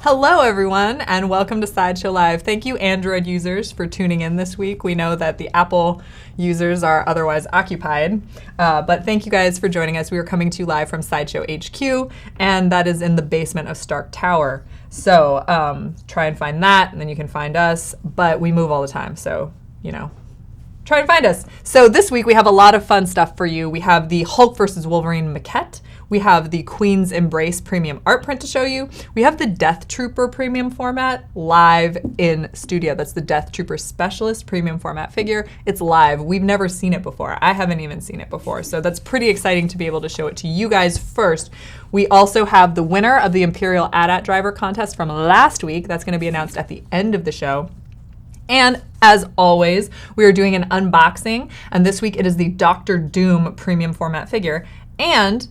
Hello everyone and welcome to Sideshow Live. Thank you Android users for tuning in this week. We know that the Apple users are otherwise occupied, but thank you guys for joining us. We are coming to you live from Sideshow HQ, and that is in the basement of Stark Tower. So try and find that, and then you can find us, but we move all the time, so try and find us. So this week we have a lot of fun stuff for you. We have the Hulk vs. Wolverine Maquette. We have the Queen's Embrace premium art print to show you. We have the Death Trooper premium format live in studio. That's the Death Trooper Specialist premium format figure. It's live. We've never seen it before. I haven't even seen it before. So that's pretty exciting to be able to show it to you guys first. We also have the winner of the Imperial AT-AT driver contest from last week. That's going to be announced at the end of the show. And as always, we are doing an unboxing, and this week it is the Dr. Doom premium format figure. And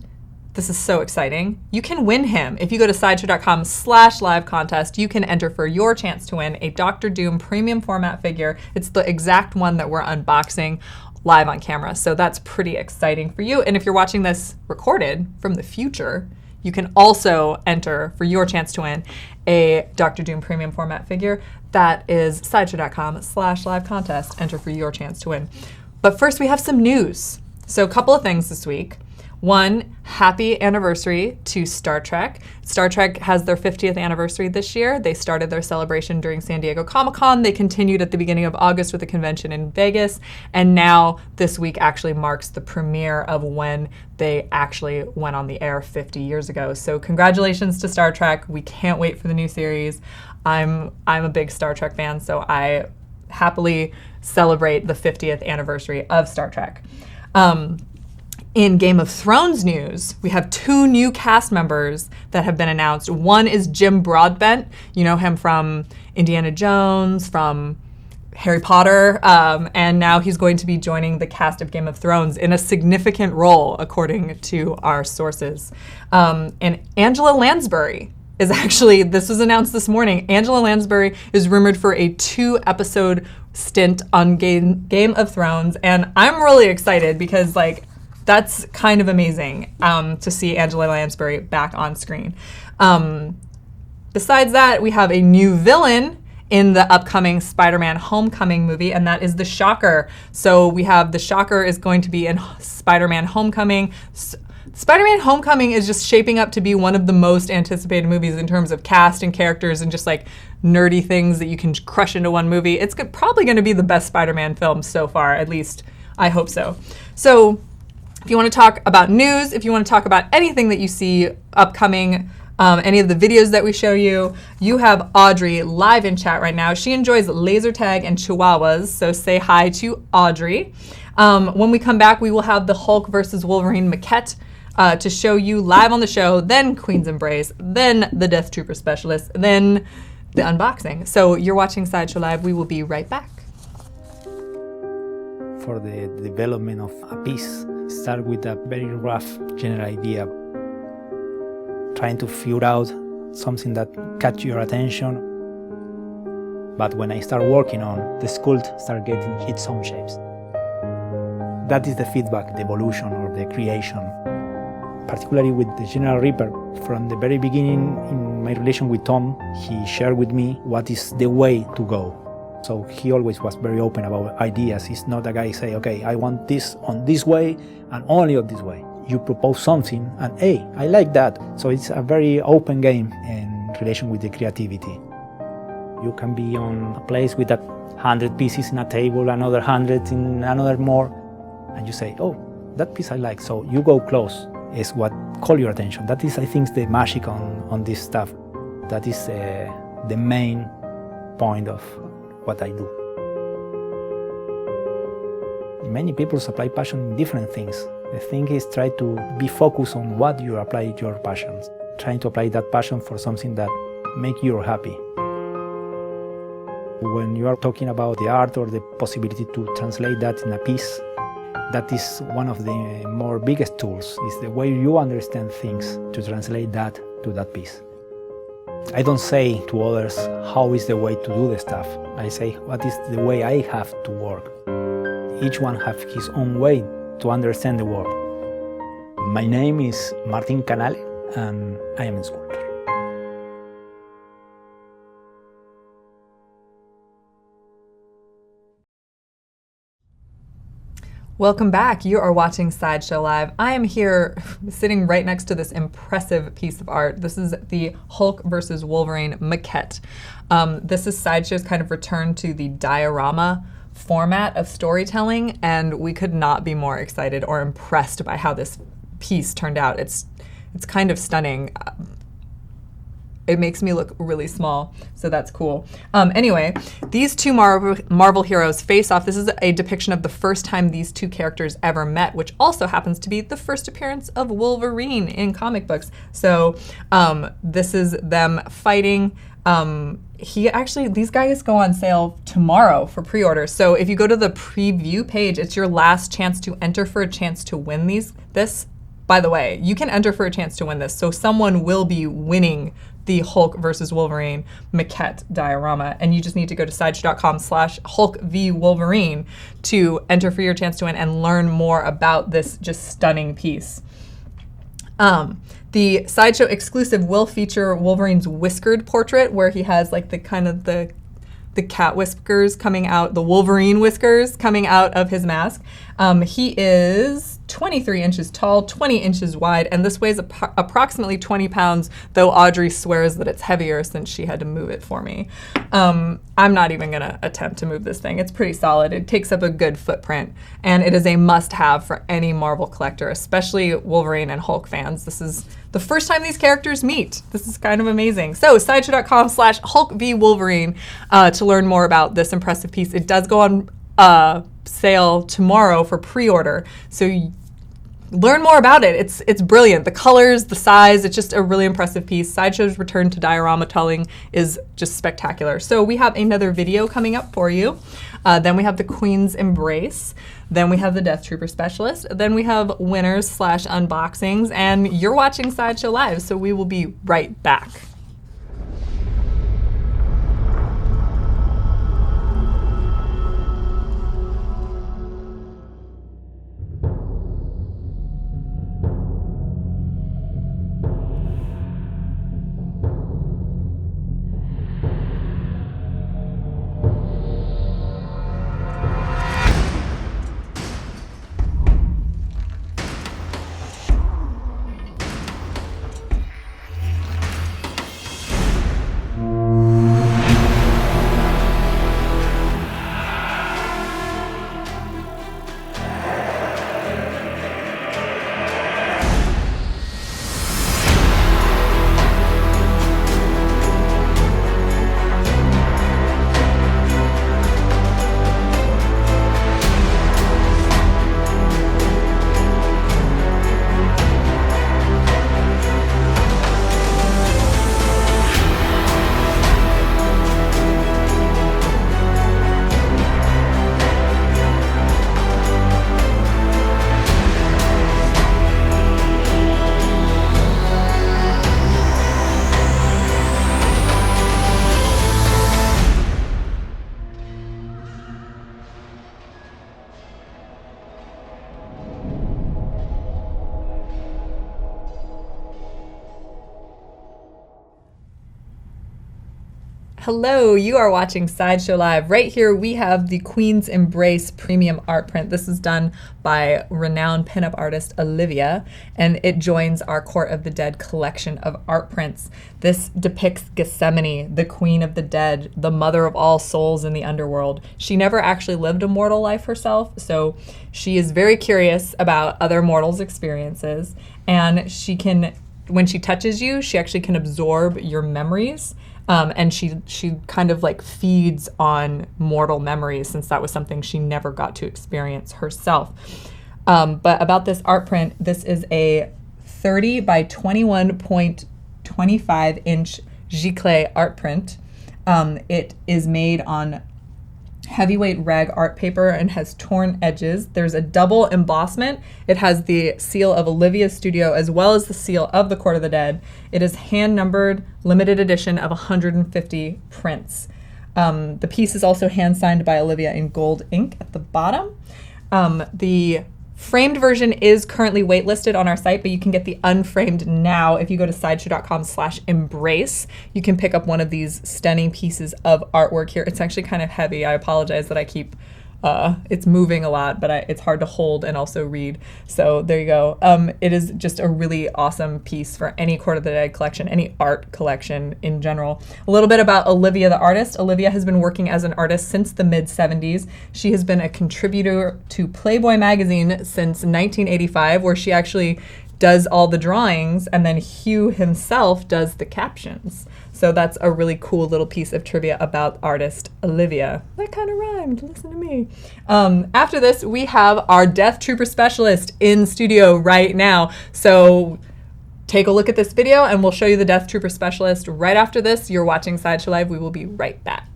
this is so exciting. You can win him. If you go to sideshow.com/live contest, you can enter for your chance to win a Dr. Doom premium format figure. It's the exact one that we're unboxing live on camera. So that's pretty exciting for you. And if you're watching this recorded from the future, you can also enter for your chance to win a Dr. Doom premium format figure. That is sideshow.com/live contest. Enter for your chance to win. But first we have some news. So a couple of things this week. One, happy anniversary to Star Trek. Star Trek has their 50th anniversary this year. They started their celebration during San Diego Comic-Con. They continued at the beginning of August with a convention in Vegas. And now this week actually marks the premiere of when they actually went on the air 50 years ago. So congratulations to Star Trek. We can't wait for the new series. I'm a big Star Trek fan, so I happily celebrate the 50th anniversary of Star Trek. In Game of Thrones news, we have two new cast members that have been announced. One is Jim Broadbent. You know him from Indiana Jones, from Harry Potter, and now he's going to be joining the cast of Game of Thrones in a significant role, according to our sources. And Angela Lansbury is actually, this was announced this morning, Angela Lansbury is rumored for a 2-episode stint on Game of Thrones, and I'm really excited because, that's kind of amazing to see Angela Lansbury back on screen. Besides that, we have a new villain in the upcoming Spider-Man Homecoming movie, and that is the Shocker. So we have the Shocker is going to be in Spider-Man Homecoming. Spider-Man Homecoming is just shaping up to be one of the most anticipated movies in terms of cast and characters and just nerdy things that you can crush into one movie. It's probably going to be the best Spider-Man film so far, at least I hope so. So if you want to talk about news, if you want to talk about anything that you see upcoming, any of the videos that we show you, you have Audrey live in chat right now. She enjoys laser tag and chihuahuas, so say hi to Audrey. When we come back, we will have the Hulk vs. Wolverine Maquette to show you live on the show, then Queen's Embrace, then the Death Trooper Specialist, then the unboxing. So you're watching Sideshow Live. We will be right back. For the development of a piece, start with a very rough general idea, trying to figure out something that catch your attention. But when I start working on, the sculpt start getting its own shapes. That is the feedback, the evolution or the creation. Particularly with the General Reaper, from the very beginning in my relation with Tom, he shared with me what is the way to go. So he always was very open about ideas. He's not a guy say, okay, I want this on this way and only on this way. You propose something and hey, I like that. So it's a very open game in relation with the creativity. You can be on a place with 100 pieces in a table, another 100 in another more, and you say, oh, that piece I like. So you go close is what call your attention. That is, I think, the magic on this stuff. That is the main point of what I do. Many people apply passion in different things. The thing is try to be focused on what you apply your passions. Trying to apply that passion for something that make you happy. When you are talking about the art or the possibility to translate that in a piece, that is one of the more biggest tools, is the way you understand things to translate that to that piece. I don't say to others how is the way to do the stuff. I say what is the way I have to work. Each one has his own way to understand the world. My name is Martin Canale and I am a sculptor. Welcome back. You are watching Sideshow Live. I am here sitting right next to this impressive piece of art. This is the Hulk versus Wolverine Maquette. This is Sideshow's kind of return to the diorama format of storytelling, and we could not be more excited or impressed by how this piece turned out. It's kind of stunning. It makes me look really small, so that's cool. Anyway, these two Marvel heroes face off. This is a depiction of the first time these two characters ever met, which also happens to be the first appearance of Wolverine in comic books. So this is them fighting. These guys go on sale tomorrow for pre-order. So if you go to the preview page, it's your last chance to enter for a chance to win this. By the way, you can enter for a chance to win this. So someone will be winning the Hulk versus Wolverine Maquette diorama, and you just need to go to sideshow.com/Hulk v Wolverine to enter for your chance to win and learn more about this just stunning piece. The Sideshow exclusive will feature Wolverine's whiskered portrait, where he has like the cat whiskers coming out, the Wolverine whiskers coming out of his mask. He is 23 inches tall, 20 inches wide, and this weighs approximately 20 pounds, though Audrey swears that it's heavier since she had to move it for me. I'm not even gonna attempt to move this thing. It's pretty solid. It takes up a good footprint, and it is a must-have for any Marvel collector, especially Wolverine and Hulk fans. This is the first time these characters meet. This is kind of amazing. So sideshow.com/Hulk v Wolverine to learn more about this impressive piece. It does go on sale tomorrow for pre-order, so learn more about it. It's brilliant. The colors, the size, it's just a really impressive piece. Sideshow's return to diorama telling is just spectacular. So we have another video coming up for you. Then we have the Queen's Embrace. Then we have the Death Trooper Specialist. Then we have winners/unboxings, and you're watching Sideshow Live, so we will be right back. Hello, you are watching Sideshow Live. Right here we have the Queen's Embrace premium art print. This is done by renowned pinup artist Olivia, and it joins our Court of the Dead collection of art prints. This depicts Gethsemane, the Queen of the Dead, the mother of all souls in the underworld. She never actually lived a mortal life herself, so she is very curious about other mortals' experiences, and she can, when she touches you, she actually can absorb your memories. And she kind of like feeds on mortal memories, since that was something she never got to experience herself. But about this art print, this is a 30 by 21.25 inch giclée art print. It is made on heavyweight rag art paper and has torn edges. There's a double embossment. It has the seal of Olivia's studio as well as the seal of the Court of the Dead. It is hand numbered, limited edition of 150 prints. The piece is also hand signed by Olivia in gold ink at the bottom. The framed version is currently waitlisted on our site, but you can get the unframed now if you go to sideshow.com/embrace. You can pick up one of these stunning pieces of artwork here. It's actually kind of heavy. I apologize that I keep It's moving a lot, but it's hard to hold and also read. So there you go. It is just a really awesome piece for any Court of the Dead collection, any art collection in general. A little bit about Olivia the artist. Olivia has been working as an artist since the mid-70s. She has been a contributor to Playboy magazine since 1985, where she actually does all the drawings, and then Hugh himself does the captions. So that's a really cool little piece of trivia about artist Olivia. That kind of rhymed, listen to me. After this, we have our Death Trooper specialist in studio right now. So take a look at this video and we'll show you the Death Trooper specialist right after this. You're watching Sideshow Live. We will be right back.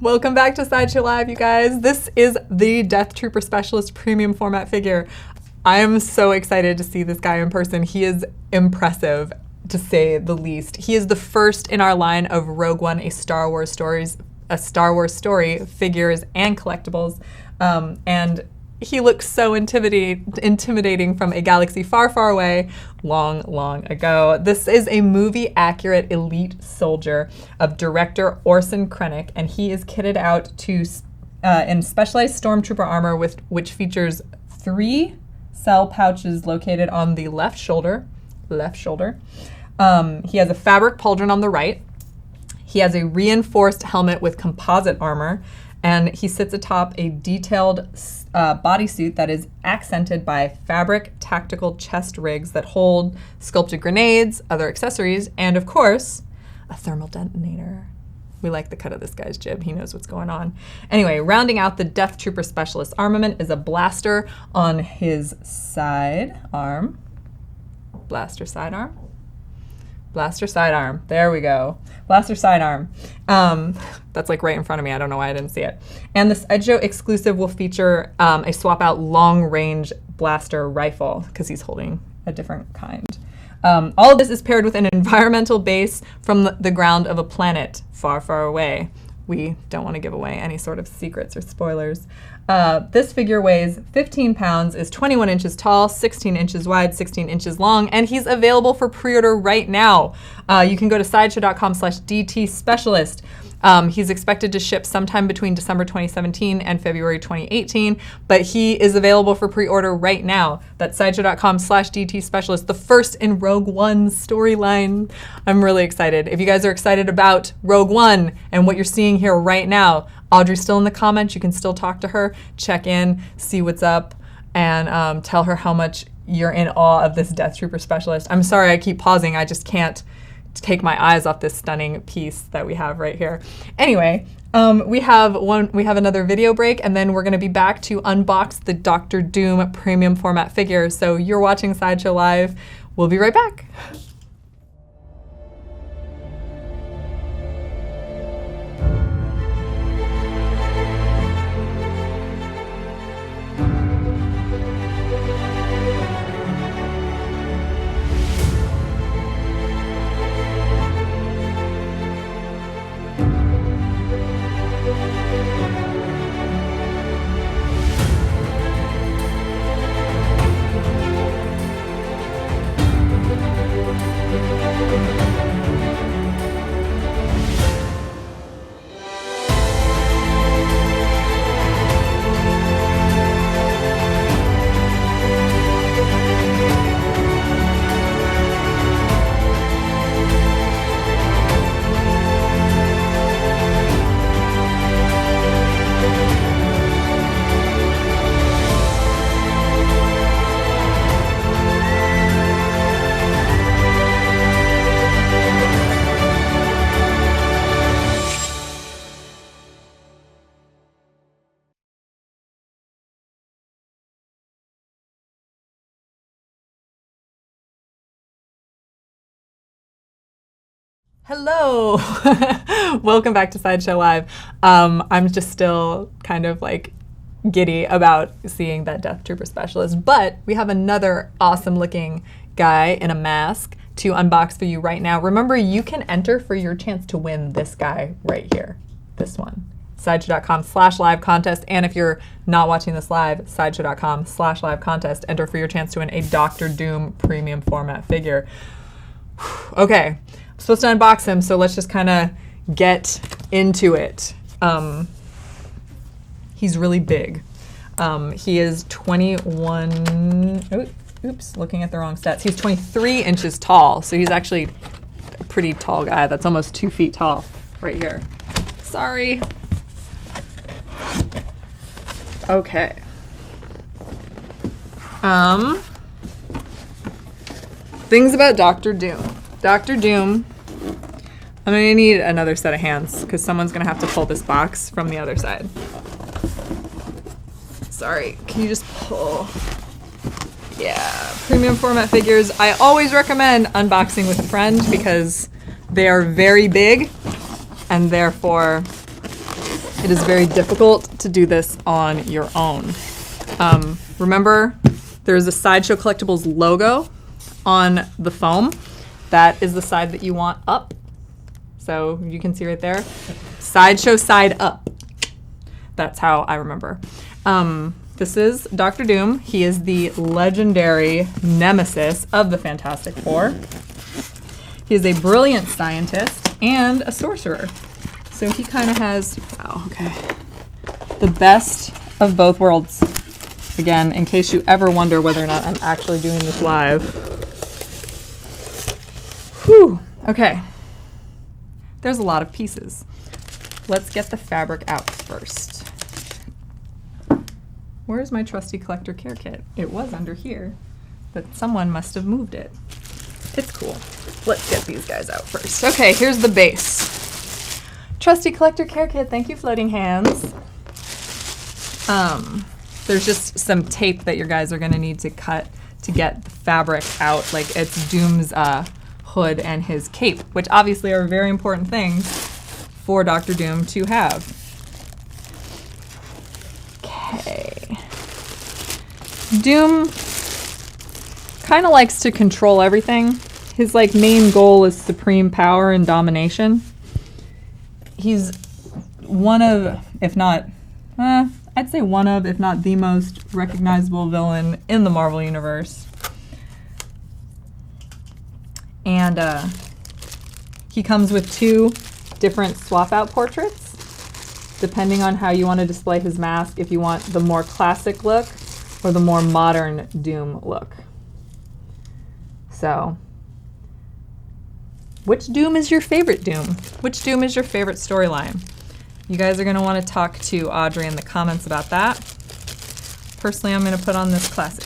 Welcome back to Sideshow Live, you guys. This is the Death Trooper Specialist premium format figure. I am so excited to see this guy in person. He is impressive, to say the least. He is the first in our line of Rogue One, a Star Wars story figures and collectibles, and he looks so intimidating from a galaxy far, far away, long, long ago. This is a movie-accurate elite soldier of director Orson Krennic, and he is kitted out to in specialized stormtrooper armor which features 3 cell pouches located on the left shoulder. He has a fabric pauldron on the right. He has a reinforced helmet with composite armor, and he sits atop a detailed bodysuit that is accented by fabric tactical chest rigs that hold sculpted grenades, other accessories, and of course, a thermal detonator. We like the cut of this guy's jib. He knows what's going on. Anyway, rounding out the Death Trooper Specialist armament is a blaster on his sidearm. Blaster sidearm. There we go. Blaster sidearm. That's like right in front of me. I don't know why I didn't see it. And the Sideshow exclusive will feature a swap-out long-range blaster rifle because he's holding a different kind. All of this is paired with an environmental base from the ground of a planet far, far away. We don't want to give away any sort of secrets or spoilers. This figure weighs 15 pounds, is 21 inches tall, 16 inches wide, 16 inches long, and he's available for pre-order right now. You can go to sideshow.com/DT-specialist. He's expected to ship sometime between December 2017 and February 2018, but he is available for pre-order right now. That's sideshow.com/DT-specialist, the first in Rogue One's storyline. I'm really excited. If you guys are excited about Rogue One and what you're seeing here right now, Audrey's still in the comments. You can still talk to her, check in, see what's up, and tell her how much you're in awe of this Death Trooper Specialist. I'm sorry I keep pausing. I just can't take my eyes off this stunning piece that we have right here. Anyway, we have another video break, and then we're going to be back to unbox the Doctor Doom premium format figure. So you're watching Sideshow Live. We'll be right back. Hello! Welcome back to Sideshow Live. I'm just still kind of like giddy about seeing that Death Trooper specialist, but we have another awesome looking guy in a mask to unbox for you right now. Remember, you can enter for your chance to win this guy right here, this one. Sideshow.com/live contest, and if you're not watching this live, sideshow.com/live contest, enter for your chance to win a Dr. Doom premium format figure. Okay. Supposed to unbox him, so let's just kind of get into it. He's really big. He is 21, oops, looking at the wrong stats. He's 23 inches tall, so he's actually a pretty tall guy. That's almost 2 feet tall right here. Sorry. Okay. Things about Dr. Doom. Dr. Doom, I'm going to need another set of hands because someone's going to have to pull this box from the other side. Sorry, can you just pull? Yeah, premium format figures. I always recommend unboxing with a friend because they are very big and therefore it is very difficult to do this on your own. Remember, there's a Sideshow Collectibles logo on the foam. That is the side that you want up. So you can see right there. Sideshow side up. That's how I remember. This is Dr. Doom. He is the legendary nemesis of the Fantastic Four. He is a brilliant scientist and a sorcerer. So he kind of has, wow, okay, the best of both worlds. Again, in case you ever wonder whether or not I'm actually doing this live. Whew, okay. There's a lot of pieces. Let's get the fabric out first. Where's my trusty collector care kit? It was under here, but someone must have moved it. It's cool. Let's get these guys out first. Okay, here's the base. Trusty collector care kit, thank you, floating hands. There's just some tape that your guys are gonna need to cut to get the fabric out, like it's Doom's hood and his cape, which obviously are very important things for Dr. Doom to have. Okay. Doom kind of likes to control everything. His like main goal is supreme power and domination. He's one of, if not, I'd say one of, if not the most recognizable villain in the Marvel Universe. And he comes with 2 different swap out portraits, depending on how you want to display his mask, if you want the more classic look or the more modern Doom look. So, which Doom is your favorite Doom? Which Doom is your favorite storyline? You guys are going to want to talk to Audrey in the comments about that. Personally, I'm going to put on this classic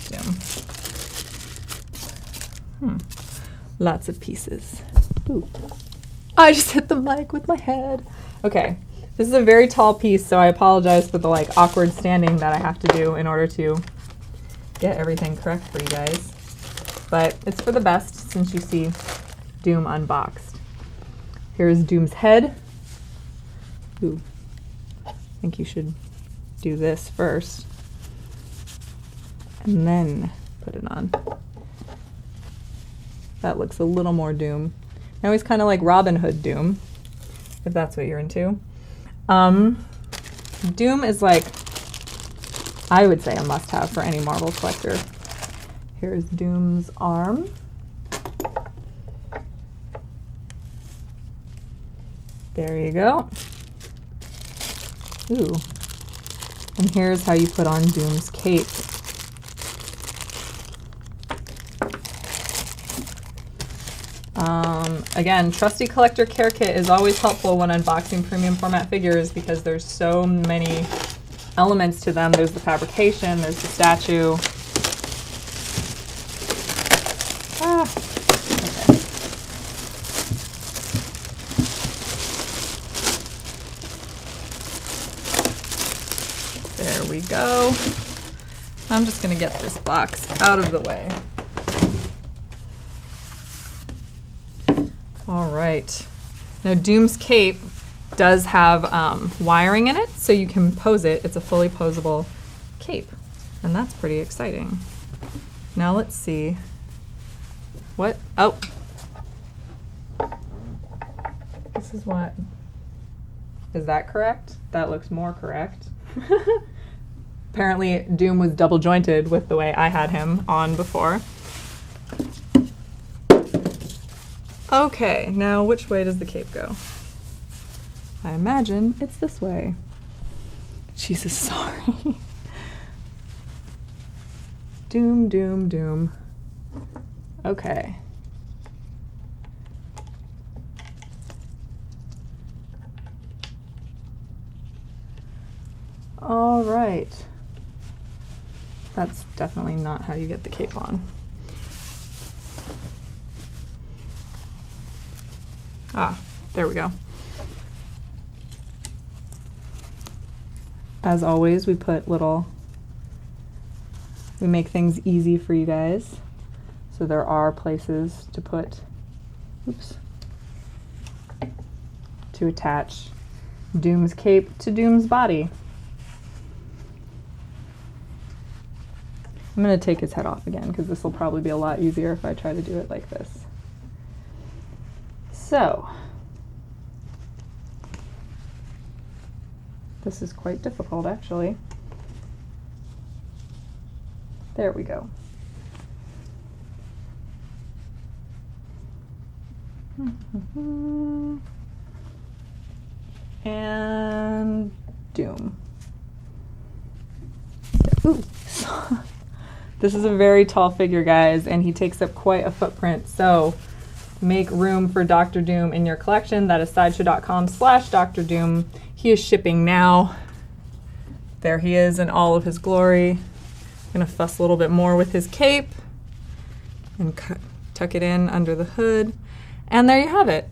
Doom. Lots of pieces. Ooh. I just hit the mic with my head. Okay, this is a very tall piece, so I apologize for the like awkward standing that I have to do in order to get everything correct for you guys. But it's for the best since you see Doom unboxed. Here's Doom's head. Ooh, I think you should do this first and then put it on. That looks a little more Doom. Now he's kind of like Robin Hood Doom, if that's what you're into. Doom is like, I would say, a must-have for any Marvel collector. Here's Doom's arm. There you go. Ooh. And here's how you put on Doom's cape. Again, trusty collector care kit is always helpful when unboxing premium format figures because there's so many elements to them. There's the fabrication, there's the statue. Okay. There we go. I'm just gonna get this box out of the way. All right. Now Doom's cape does have wiring in it, so you can pose it. It's a fully posable cape, and that's pretty exciting. Now let's see. What? Oh. This is what. Is that correct? That looks more correct. Apparently Doom was double jointed with the way I had him on before. Okay, now which way does the cape go? I imagine it's this way. Jesus, sorry. Doom, doom, doom. Okay. All right. That's definitely not how you get the cape on. Ah, there we go. As always, we make things easy for you guys. So there are places to put, to attach Doom's cape to Doom's body. I'm going to take his head off again because this will probably be a lot easier if I try to do it like this. So, this is quite difficult actually. There we go. And Doom. Ooh. This is a very tall figure, guys, and he takes up quite a footprint. So make room for Dr. Doom in your collection. That is sideshow.com/Dr. Doom. He is shipping now. There he is in all of his glory. I'm gonna fuss a little bit more with his cape and tuck it in under the hood. And there you have it.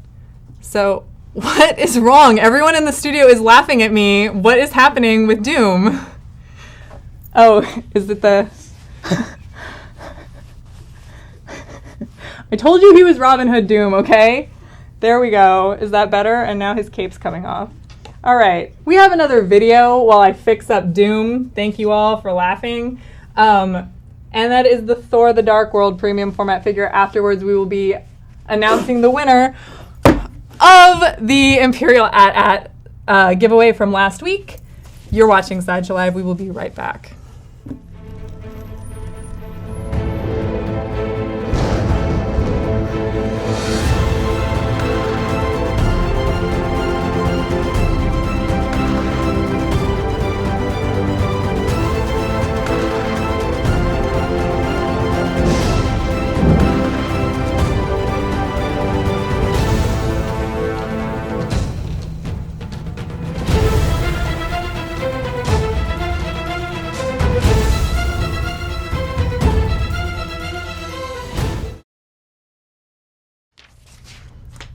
So what is wrong? Everyone in the studio is laughing at me. What is happening with Doom? Oh, is it the... I told you he was Robin Hood Doom, okay? There we go. Is that better? And now his cape's coming off. All right, we have another video while I fix up Doom. Thank you all for laughing. And that is the Thor the Dark World premium format figure. Afterwards, we will be announcing the winner of the Imperial AT-AT giveaway from last week. You're watching Sideshow Live. We will be right back.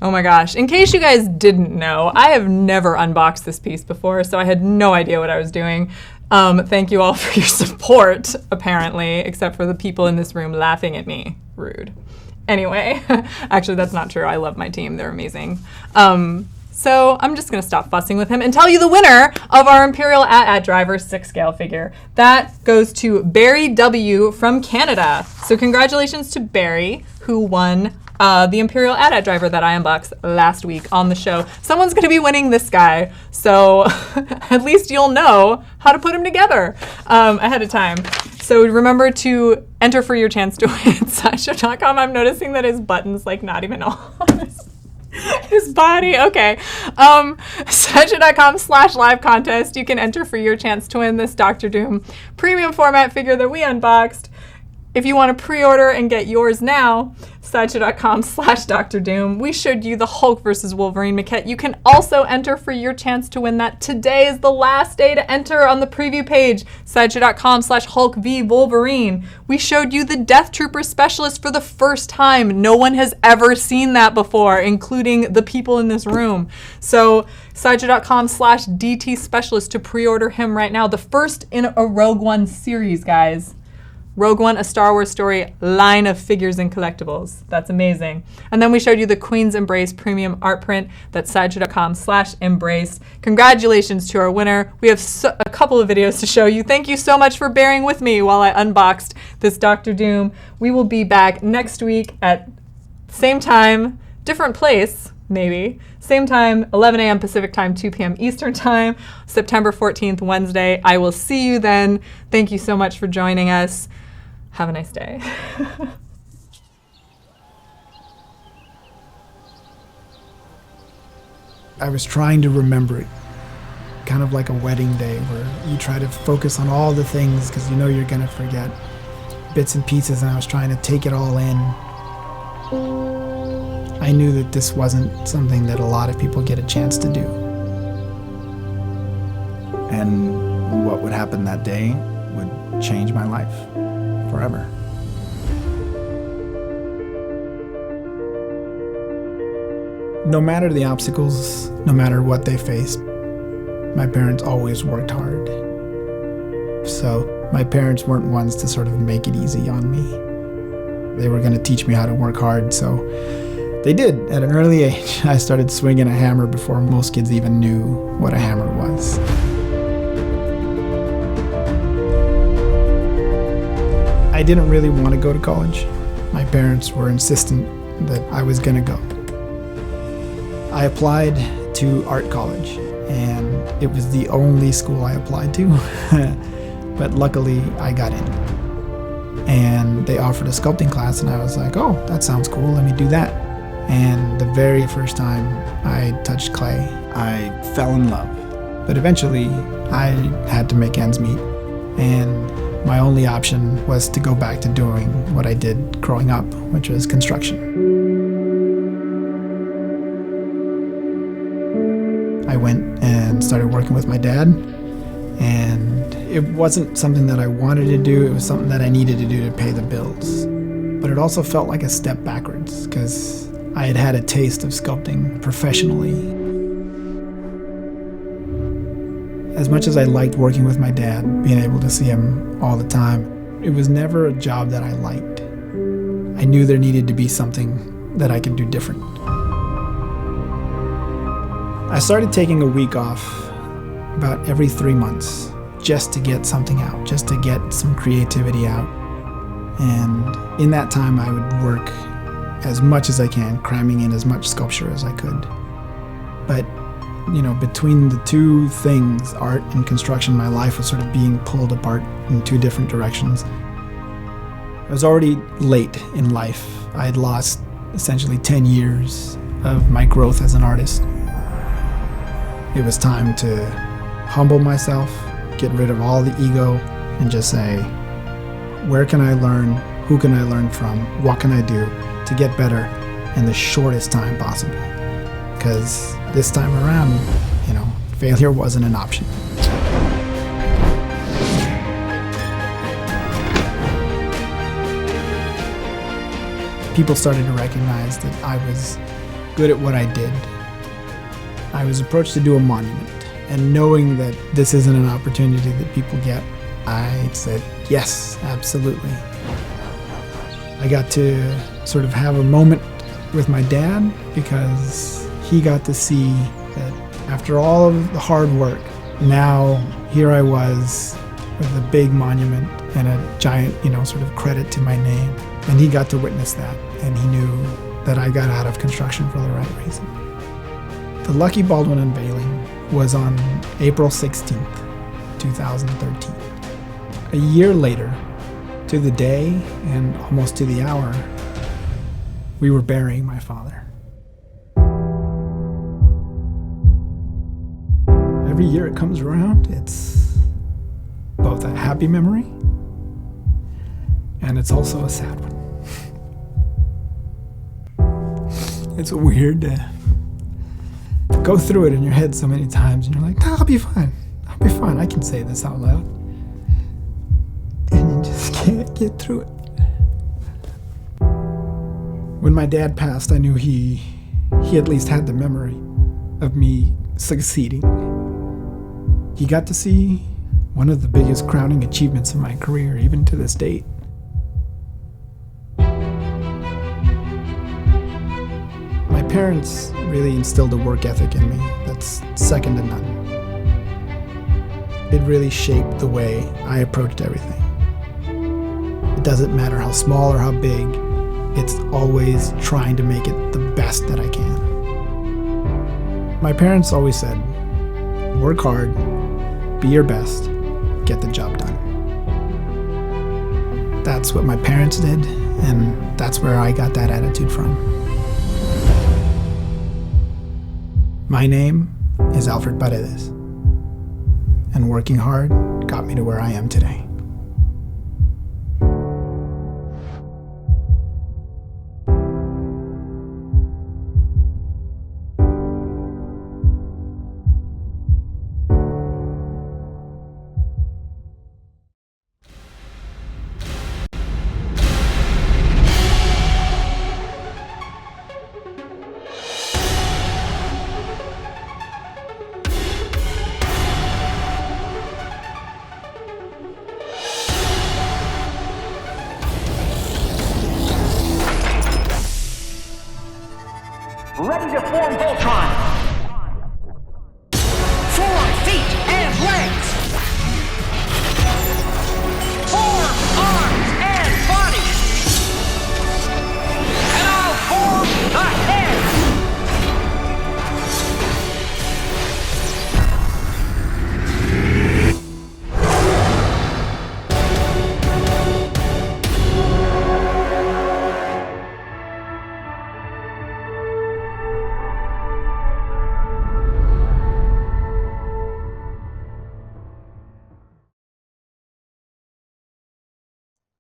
Oh my gosh, in case you guys didn't know, I have never unboxed this piece before, so I had no idea what I was doing. Thank you all for your support, apparently, except for the people in this room laughing at me. Rude. Anyway, actually that's not true. I love my team, they're amazing. So I'm just gonna stop fussing with him and tell you the winner of our Imperial AT-AT Driver 6-scale figure. That goes to Barry W. from Canada. So congratulations to Barry, who won the Imperial AT-AT Driver that I unboxed last week on the show. Someone's going to be winning this guy, so at least you'll know how to put him together ahead of time. So remember to enter for your chance to win at Sideshow.com. I'm noticing that his button's like not even on his body. Okay. Sideshow.com/live contest. You can enter for your chance to win this Dr. Doom premium format figure that we unboxed. If you want to pre-order and get yours now, Sideshow.com/Dr. Doom. We showed you the Hulk versus Wolverine Maquette. You can also enter for your chance to win that. Today is the last day to enter on the preview page, Sideshow.com/Hulk v Wolverine. We showed you the Death Trooper Specialist for the first time. No one has ever seen that before, including the people in this room. So Sideshow.com/DT Specialist to pre-order him right now. The first in a Rogue One series, guys. Rogue One, A Star Wars Story line of figures and collectibles. That's amazing. And then we showed you the Queen's Embrace premium art print. That's sideshow.com/embrace. Congratulations to our winner. We have a couple of videos to show you. Thank you so much for bearing with me while I unboxed this Doctor Doom. We will be back next week at same time, different place, maybe. Same time, 11 a.m. Pacific time, 2 p.m. Eastern time, September 14th, Wednesday. I will see you then. Thank you so much for joining us. Have a nice day. I was trying to remember it, kind of like a wedding day where you try to focus on all the things because you know you're going to forget bits and pieces, and I was trying to take it all in. I knew that this wasn't something that a lot of people get a chance to do. And what would happen that day would change my life forever. No matter the obstacles, no matter what they faced, my parents always worked hard. So my parents weren't ones to sort of make it easy on me. They were going to teach me how to work hard, so they did. At an early age, I started swinging a hammer before most kids even knew what a hammer was. I didn't really want to go to college. My parents were insistent that I was going to go. I applied to art college, and it was the only school I applied to, but luckily I got in. And they offered a sculpting class, and I was like, oh, that sounds cool, let me do that. And the very first time I touched clay, I fell in love. but eventually I had to make ends meet, and my only option was to go back to doing what I did growing up, which was construction. I went and started working with my dad, and it wasn't something that I wanted to do, it was something that I needed to do to pay the bills. But it also felt like a step backwards, because I had had a taste of sculpting professionally. As much as I liked working with my dad, being able to see him all the time, it was never a job that I liked. I knew there needed to be something that I could do different. I started taking a week off about every 3 months just to get something out, just to get some creativity out. And in that time, I would work as much as I can, cramming in as much sculpture as I could. But, you know, between the two things, art and construction, my life was sort of being pulled apart in two different directions. I was already late in life. I had lost essentially 10 years of my growth as an artist. It was time to humble myself, get rid of all the ego, and just say, where can I learn? Who can I learn from? What can I do to get better in the shortest time possible? Because this time around, you know, failure wasn't an option. People started to recognize that I was good at what I did. I was approached to do a monument, and knowing that this isn't an opportunity that people get, I said, yes, absolutely. I got to sort of have a moment with my dad because he got to see that after all of the hard work, now here I was with a big monument and a giant, you know, sort of credit to my name. And he got to witness that, and he knew that I got out of construction for the right reason. The Lucky Baldwin unveiling was on April 16th, 2013. A year later, to the day and almost to the hour, we were burying my father. Every year it comes around, it's both a happy memory and it's also a sad one. It's weird to go through it in your head so many times and you're like, no, I'll be fine, I can say this out loud. And you just can't get through it. When my dad passed, I knew he at least had the memory of me succeeding. He got to see one of the biggest crowning achievements of my career, even to this date. parents really instilled a work ethic in me that's second to none. It really shaped the way I approached everything. It doesn't matter how small or how big, it's always trying to make it the best that I can. My parents always said, work hard, be your best, get the job done. That's what my parents did, and that's where I got that attitude from. My name is Alfred Paredes, and working hard got me to where I am today. Ready to form Voltron! 4 feet and legs! 4 arms and body! And I'll form the head!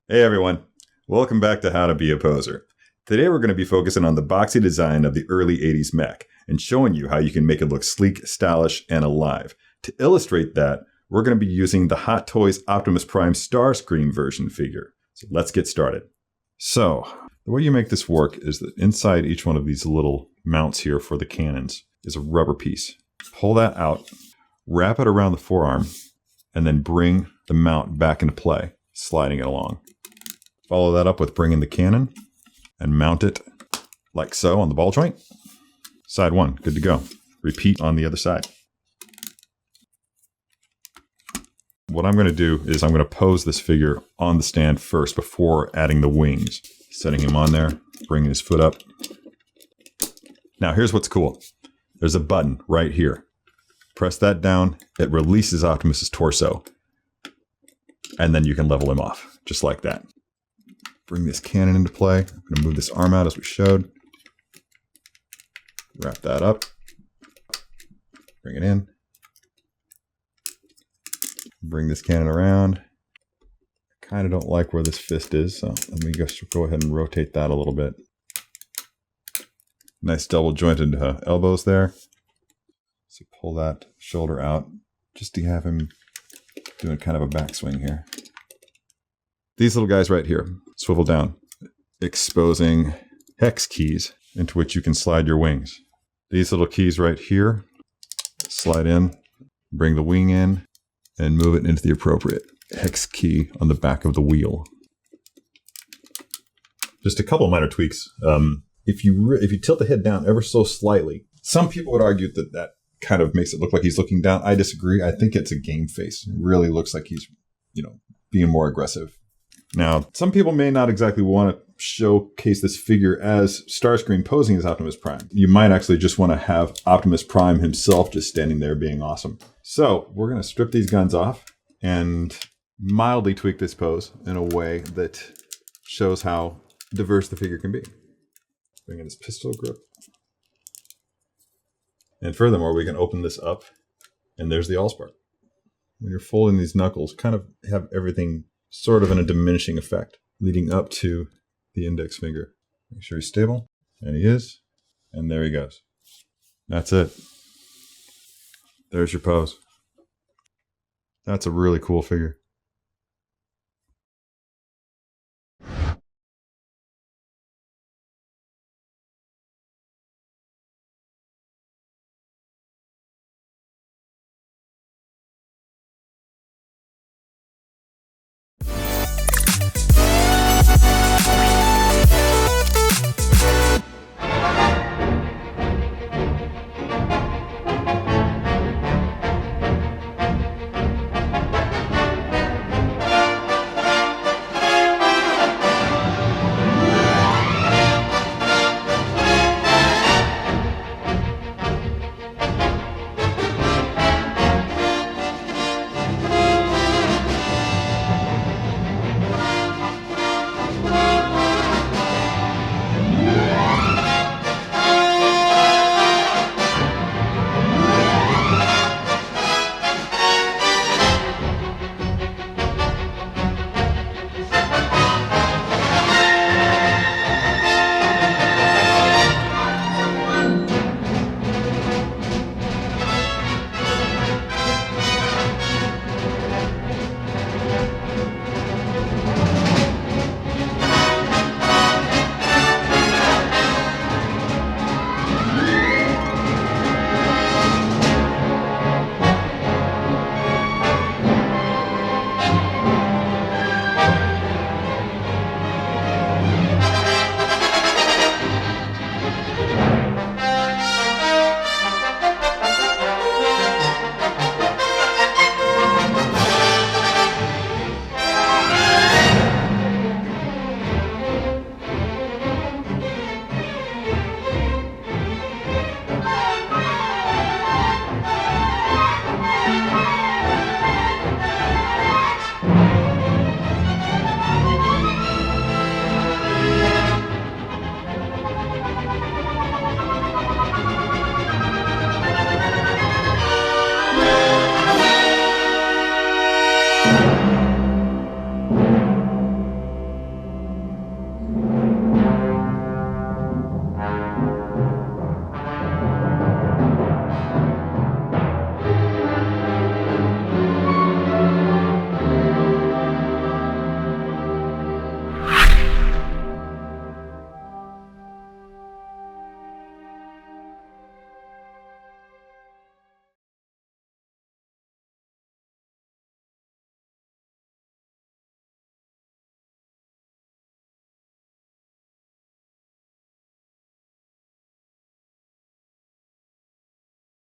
Hey everyone, welcome back to How to Be a Poser. Today we're going to be focusing on the boxy design of the early 80s mech and showing you how you can make it look sleek, stylish, and alive. To illustrate that, we're going to be using the Hot Toys Optimus Prime Starscream version figure. So let's get started. So, the way you make this work is that inside each one of these little mounts here for the cannons is a rubber piece. Pull that out, wrap it around the forearm, and then bring the mount back into play, sliding it along. Follow that up with bringing the cannon and mount it like so on the ball joint. Side one, good to go. Repeat on the other side. What I'm going to do is I'm going to pose this figure on the stand first before adding the wings. Setting him on there, bringing his foot up. Now here's what's cool. There's a button right here. Press that down, it releases Optimus's torso. And then you can level him off, just like that. Bring this cannon into play. I'm going to move this arm out as we showed. Wrap that up. Bring it in. Bring this cannon around. I kind of don't like where this fist is, so let me just go ahead and rotate that a little bit. Nice double jointed elbows there. So pull that shoulder out just to have him doing kind of a backswing here. These little guys right here, swivel down, exposing hex keys into which you can slide your wings. These little keys right here, slide in, bring the wing in, and move it into the appropriate hex key on the back of the wheel. Just a couple of minor tweaks. If you tilt the head down ever so slightly, some people would argue that that kind of makes it look like he's looking down. I disagree. I think it's a game face. It really looks like he's, being more aggressive. Now, some people may not exactly want to showcase this figure as Starscream posing as Optimus Prime. You might actually just want to have Optimus Prime himself just standing there being awesome. So we're going to strip these guns off and mildly tweak this pose in a way that shows how diverse the figure can be. Bring in his pistol grip. And furthermore, we can open this up and there's the Allspark. When you're folding these knuckles, kind of have everything sort of in a diminishing effect, leading up to the index finger. Make sure he's stable, and he is, and there he goes. That's it. There's your pose. That's a really cool figure.